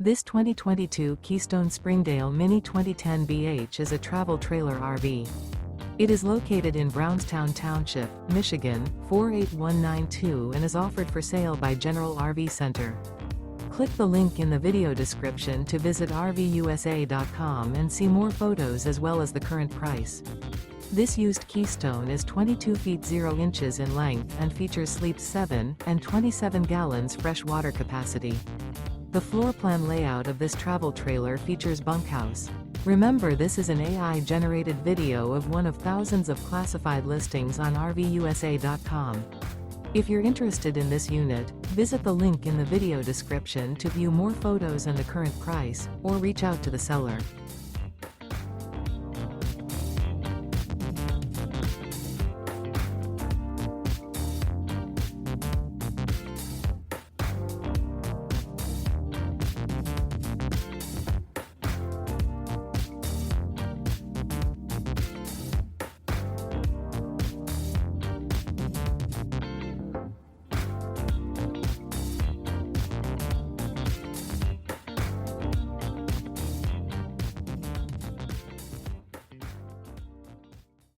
This 2022 Keystone Springdale Mini 2010 BH is a travel trailer RV. It is located in Brownstown Township, Michigan, 48192 and is offered for sale by General RV Center. Click the link in the video description to visit RVUSA.com and see more photos as well as the current price. This used Keystone is 22 feet 0 inches in length and features sleeps 7 and 27 gallons fresh water capacity. The floor plan layout of this travel trailer features bunkhouse. Remember, this is an AI-generated video of one of thousands of classified listings on RVUSA.com. If you're interested in this unit, visit the link in the video description to view more photos and the current price, or reach out to the seller.